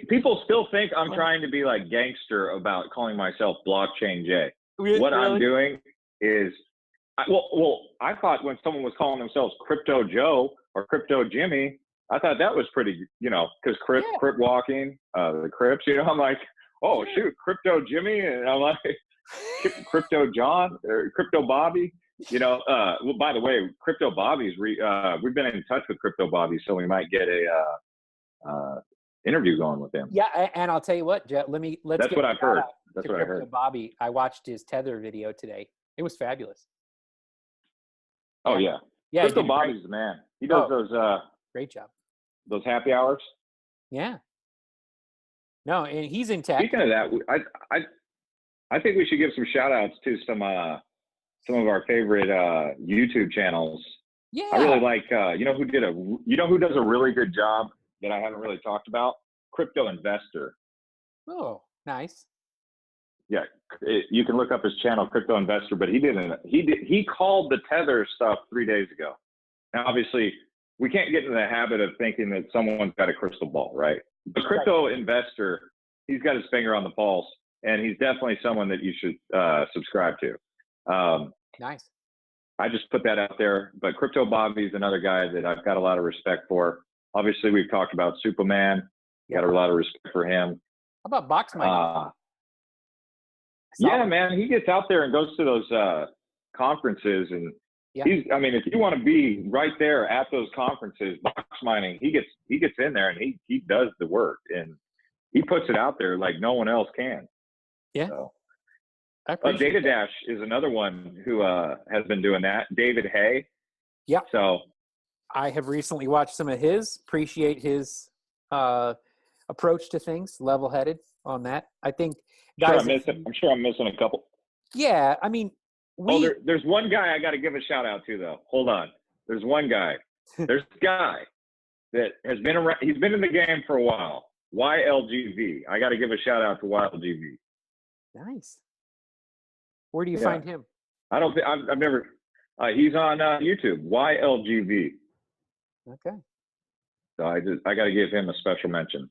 people still think I'm trying to be like gangster about calling myself Blockchain J. What I'm doing is, I thought when someone was calling themselves Crypto Joe or Crypto Jimmy, I thought that was pretty, because Crip walking, the Crips, I'm like, oh shoot, Crypto Jimmy, and I'm like, Crypto John or Crypto Bobby, well, by the way, Crypto Bobby's we've been in touch with Crypto Bobby, so we might get a interview going with him. Yeah, and I'll tell you what, Jet, let's that's what I've heard. That's what I heard. Bobby, I watched his Tether video today. It was fabulous. Oh yeah. Crypto Bobby's the man. He does those great job. Those happy hours. Yeah. No, and he's in tech. Speaking of that, I think we should give some shout outs to some of our favorite YouTube channels. Yeah. I really like who does a really good job that I haven't really talked about? Crypto Investor. Oh, nice. Yeah, you can look up his channel, Crypto Investor, but he called the Tether stuff 3 days ago. Now, obviously, we can't get into the habit of thinking that someone's got a crystal ball, right? But Crypto Investor, he's got his finger on the pulse, and he's definitely someone that you should subscribe to. Nice. I just put that out there. But Crypto Bobby is another guy that I've got a lot of respect for. Obviously, we've talked about Superman. Got a lot of respect for him. How about Box Mining? Yeah, man, he gets out there and goes to those conferences, and if you want to be right there at those conferences, Box Mining, he gets in there and he does the work, and he puts it out there like no one else can. Yeah. So, Data Dash is another one who has been doing that. David Hay. Yeah. So I have recently watched some of his. Appreciate his approach to things, level-headed on that. I think guys. I'm sure I'm missing a couple. Yeah, there's one guy I got to give a shout out to though. Hold on. There's one guy. There's a guy that has been around. He's been in the game for a while. YLGV. I got to give a shout out to YLGV. Nice. Where do you find him? I don't think I've never. He's on YouTube. YLGV. Okay. So I got to give him a special mention.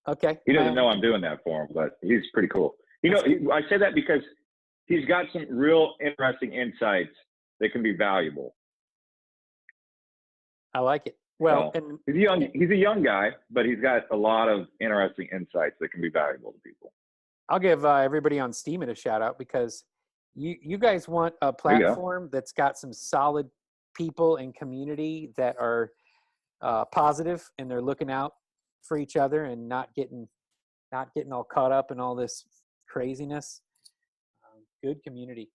Okay. He doesn't know I'm doing that for him, but he's pretty cool. I say that because he's got some real interesting insights that can be valuable. I like it. Well, and he's a young guy, but he's got a lot of interesting insights that can be valuable to people. I'll give everybody on Steam a shout out because you guys want a platform that's got some solid people and community that are positive, and they're looking out for each other and not getting all caught up in all this craziness. Good community.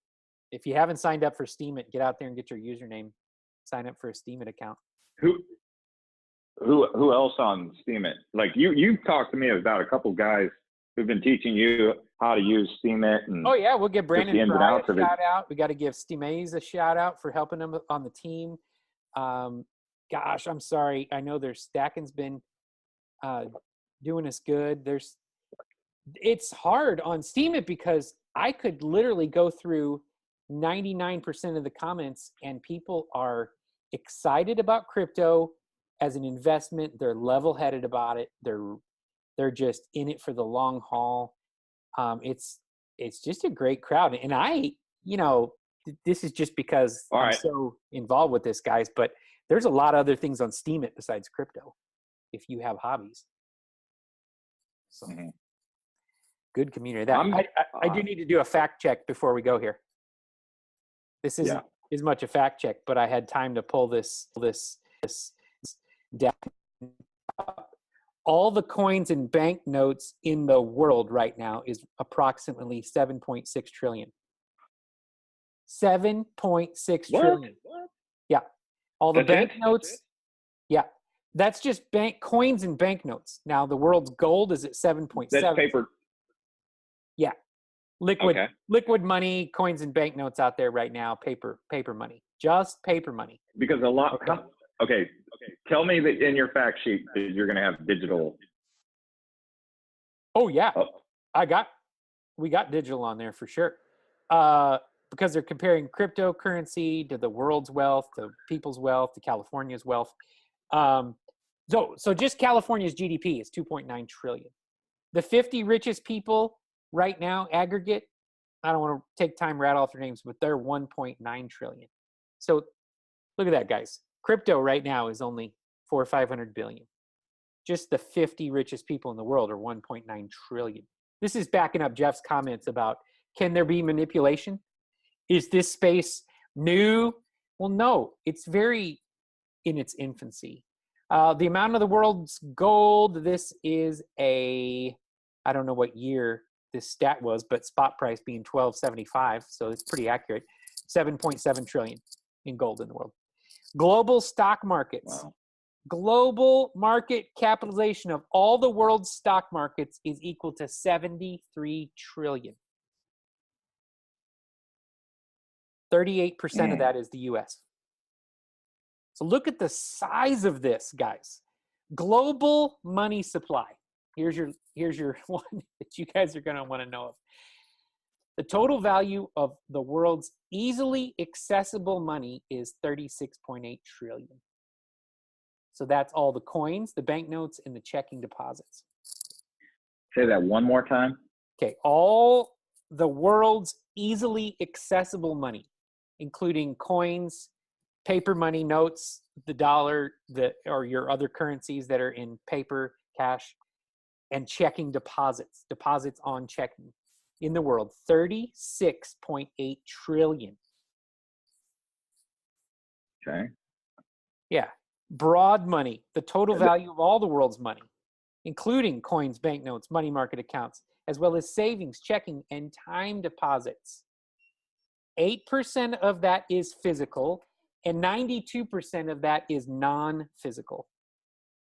If you haven't signed up for Steam It, get out there and get your username. Sign up for a Steam It account. Who else on Steam It? Like you've talked to me about a couple guys who've been teaching you how to use Steam It. And we'll give Brandon Fry a shout out. We got to give Steamaze a shout out for helping him on the team. Gosh, I'm sorry. I know their stacking's been doing us good. It's hard on Steemit because I could literally go through 99% of the comments and people are excited about crypto as an investment. They're level-headed about it. They're just in it for the long haul. It's just a great crowd. And this is just because All I'm right. so involved with this, guys, but there's a lot of other things on Steemit besides crypto if you have hobbies. So good community. I do need to do a fact check before we go here. This isn't as much a fact check, but I had time to pull this down. All the coins and banknotes in the world right now is approximately 7.6 trillion. 7.6 trillion. Yeah. All the banknotes. Yeah. That's just coins and banknotes. Now the world's gold is at 7.7. That's paper. Yeah. Liquid money, coins and banknotes out there right now, paper money. Just paper money. Because a lot okay. Tell me that in your fact sheet that you're going to have digital. Oh yeah. We got digital on there for sure. Because they're comparing cryptocurrency to the world's wealth, to people's wealth, to California's wealth. So just California's GDP is 2.9 trillion. The 50 richest people right now, aggregate, I don't want to take time to rattle off their names, but they're 1.9 trillion. So look at that, guys. Crypto right now is only 400 or 500 billion. Just the 50 richest people in the world are 1.9 trillion. This is backing up Jeff's comments about, can there be manipulation? Is this space new? Well, no, it's very in its infancy. The amount of the world's gold, this is I don't know what year this stat was, but spot price being 1275, so it's pretty accurate. 7.7 trillion in gold in the world. Global stock markets. Wow. Global market capitalization of all the world's stock markets is equal to 73 trillion. 38% of that is the US. So look at the size of this, guys. Global money supply. Here's your one that you guys are going to want to know of. The total value of the world's easily accessible money is 36.8 trillion. So that's all the coins, the banknotes, and the checking deposits. Say that one more time. Okay, all the world's easily accessible money, including coins, paper money, notes, the dollar, or your other currencies that are in paper, cash, and checking deposits on checking in the world, 36.8 trillion. Okay. Yeah. Broad money, the total value of all the world's money, including coins, banknotes, money market accounts, as well as savings, checking, and time deposits. 8% of that is physical, and 92% of that is non-physical.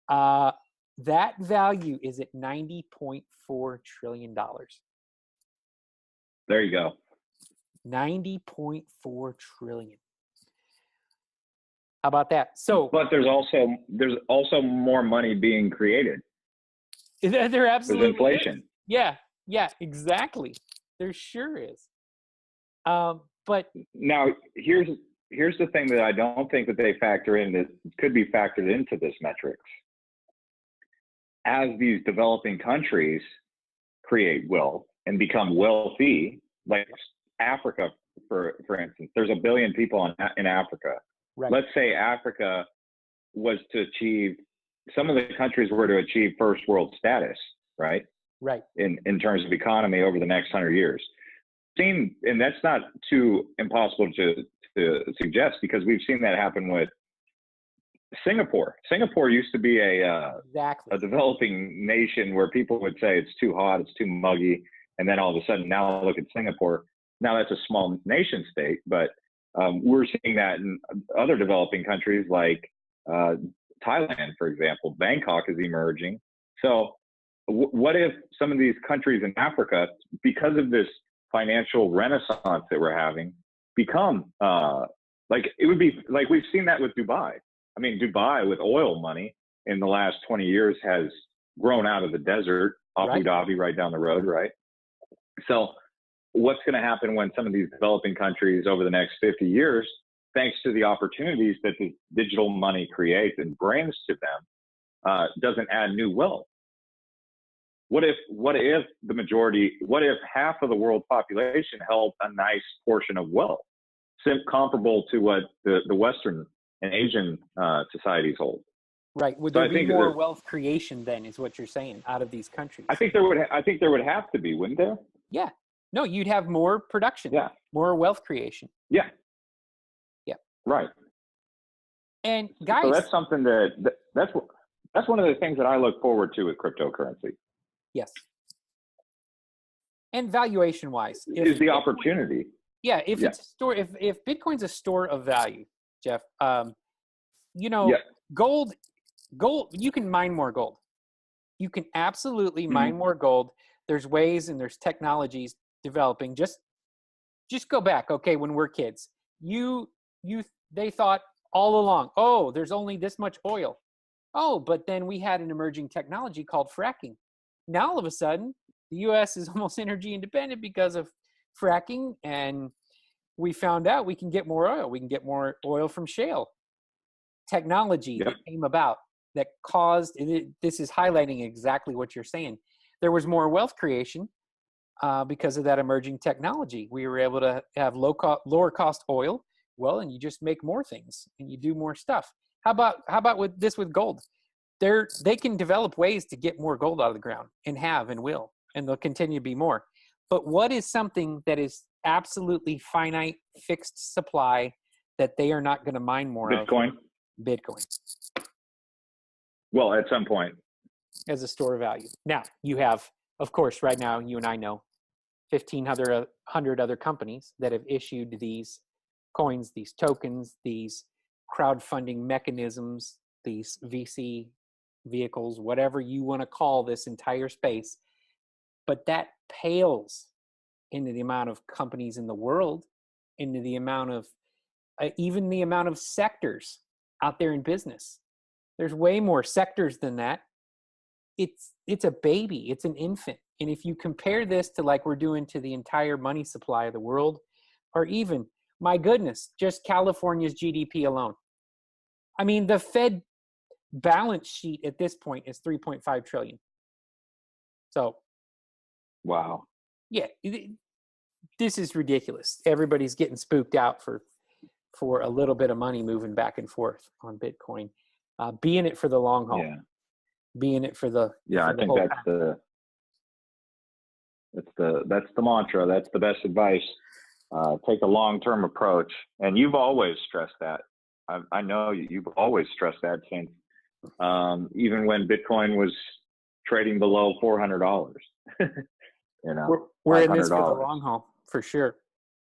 That value is at $90.4 trillion. There you go. 90.4 trillion. How about that? So, but there's also more money being created. There absolutely there's inflation. Is. Yeah, exactly. There sure is. But now here's the thing that I don't think that they factor in, that could be factored into this metrics. As these developing countries create wealth and become wealthy, like Africa, for instance, there's 1 billion people in Africa. Right. Let's say Africa was to achieve, some of the countries were to achieve first world status, right? Right. In terms of economy over the next 100 years. And that's not too impossible to suggest, because we've seen that happen with Singapore. Singapore used to be a developing nation where people would say it's too hot, it's too muggy, and then all of a sudden now look at Singapore. Now that's a small nation state, but we're seeing that in other developing countries like Thailand, for example. Bangkok is emerging. So what if some of these countries in Africa, because of this financial renaissance that we're having, become it would be like we've seen that with Dubai. I mean, Dubai with oil money in the last 20 years has grown out of the desert, Abu Dhabi right down the road, right? So what's going to happen when some of these developing countries over the next 50 years, thanks to the opportunities that the digital money creates and brings to them, doesn't add new wealth? What if half of the world population held a nice portion of wealth, comparable to what the Western and Asian societies hold? Right. Would there be more wealth creation then, is what you're saying, out of these countries? I think there would have to be, wouldn't there? Yeah. No, you'd have more production. Yeah. More wealth creation. Yeah. Yeah. Right. And guys, so that's something that's one of the things that I look forward to with cryptocurrency. Yes. And valuation wise, is the opportunity. Yeah. If it's a store, if Bitcoin's a store of value, Jeff, gold, you can mine more gold. You can absolutely mine more gold. There's ways and there's technologies developing. Just go back. Okay. When we're kids, they thought all along, oh, there's only this much oil. Oh, but then we had an emerging technology called fracking. Now all of a sudden, the U.S. is almost energy independent because of fracking, and we found out we can get more oil. We can get more oil from shale. Technology that came about that caused, this is highlighting exactly what you're saying. There was more wealth creation because of that emerging technology. We were able to have lower cost oil. Well, and you just make more things and you do more stuff. How about with gold? They can develop ways to get more gold out of the ground, and have and will, and they'll continue to be more. But what is something that is absolutely finite, fixed supply that they are not going to mine more of? Bitcoin. Well, at some point. As a store of value. Now, you have, of course, right now, you and I know 1,500 other companies that have issued these coins, these tokens, these crowdfunding mechanisms, these VC vehicles, whatever you want to call this entire space. But that pales into the amount of companies in the world, into the amount of, even the amount of sectors out there in business. There's way more sectors than that. It's a baby, it's an infant. And if you compare this to like we're doing to the entire money supply of the world, or even, my goodness, just California's GDP alone. I mean, the Fed balance sheet at this point is 3.5 trillion. So, wow. Yeah, this is ridiculous. Everybody's getting spooked out for a little bit of money moving back and forth on Bitcoin. Be in it for the long haul. Yeah. Be in it for the I think that's the mantra. That's the best advice. Take a long-term approach, and you've always stressed that. I know you've always stressed that since even when Bitcoin was trading below $400. We're in this for the long haul for sure.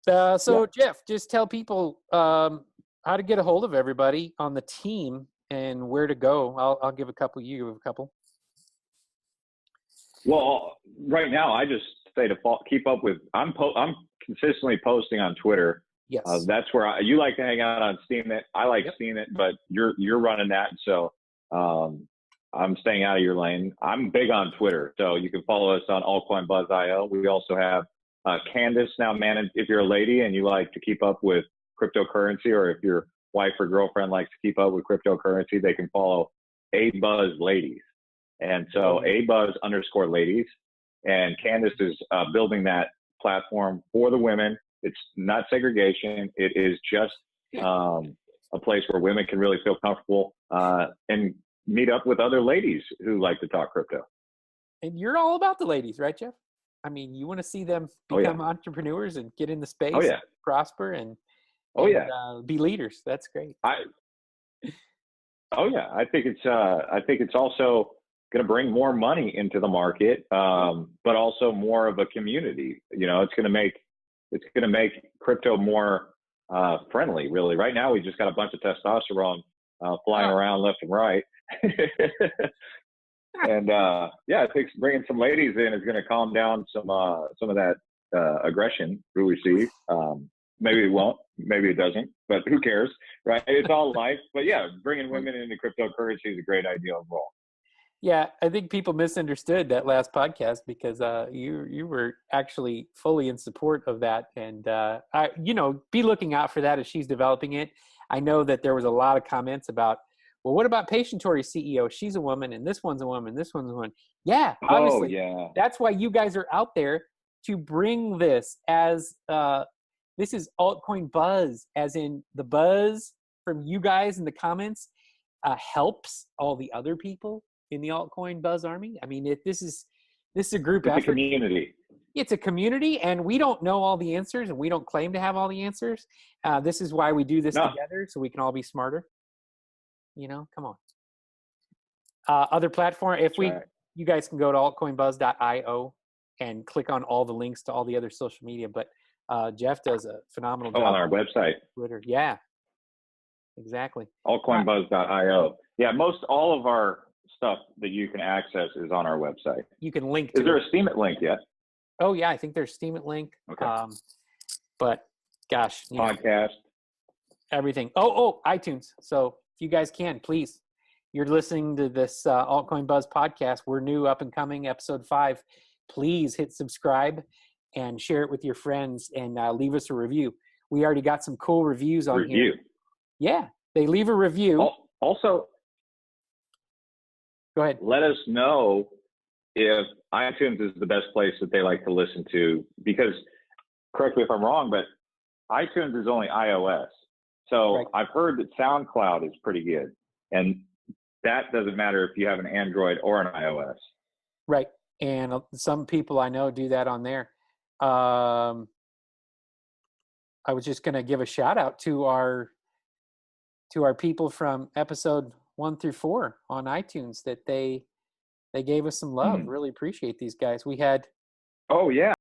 Jeff, just tell people how to get a hold of everybody on the team and where to go. I'll give a couple. You give a couple. Well, right now I just say to keep up with. I'm consistently posting on Twitter. Yes, that's where you like to hang out on Steemit. I like Steemit, but you're running that, so I'm staying out of your lane. I'm big on Twitter, so you can follow us on AltCoin Buzz.io. We also have Candace now managed. If you're a lady and you like to keep up with cryptocurrency, or if your wife or girlfriend likes to keep up with cryptocurrency, they can follow ABuzzLadies. And so ABuzz_ladies. And Candace is building that platform for the women. It's not segregation. It is just a place where women can really feel comfortable and meet up with other ladies who like to talk crypto. And you're all about the ladies, right, Jeff? I mean, you want to see them become entrepreneurs and get in the space, prosper, and be leaders. That's great. I think it's also going to bring more money into the market, but also more of a community. It's going to make crypto more friendly. Really, right now we just got a bunch of testosterone flying around left and right. And I think bringing some ladies in is going to calm down some of that aggression we see. Maybe it won't, maybe it doesn't, but who cares, right? It's all life. But bringing women into cryptocurrency is a great idea overall. Yeah, I think people misunderstood that last podcast because you were actually fully in support of that, and be looking out for that as she's developing it. I know that there was a lot of comments about, well, what about Patientory's CEO? She's a woman, and this one's a woman, this one's a woman. Yeah, Oh obviously, yeah. that's why you guys are out there to bring this as this is altcoin buzz, as in the buzz from you guys in the comments helps all the other people in the altcoin buzz army. I mean, this is a group It's a effort. community. It's a community, and we don't know all the answers, and we don't claim to have all the answers. This is why we do this No. together, so we can all be smarter. Come on. Other platform, you guys can go to altcoinbuzz.io and click on all the links to all the other social media. But Jeff does a phenomenal job on our website. Twitter, yeah, exactly. AltCoinbuzz.io. Yeah, most all of our stuff that you can access is on our website. You can link to Is there a Steam It link yet? Oh yeah, I think there's Steam It link. Okay. But gosh, podcast, everything. Oh, iTunes. So if you guys can, please, you're listening to this Altcoin Buzz podcast. We're new, up and coming, episode 5. Please hit subscribe and share it with your friends, and leave us a review. We already got some cool reviews on here. Yeah, they leave a review. Also, go ahead. Let us know if iTunes is the best place that they like to listen to, because, correct me if I'm wrong, but iTunes is only iOS. So right. I've heard that SoundCloud is pretty good, and that doesn't matter if you have an Android or an iOS. Right. And some people I know do that on there. I was just going to give a shout out to our people from episode 1 through 4 on iTunes, that they gave us some love. Really appreciate these guys. We had. Oh yeah.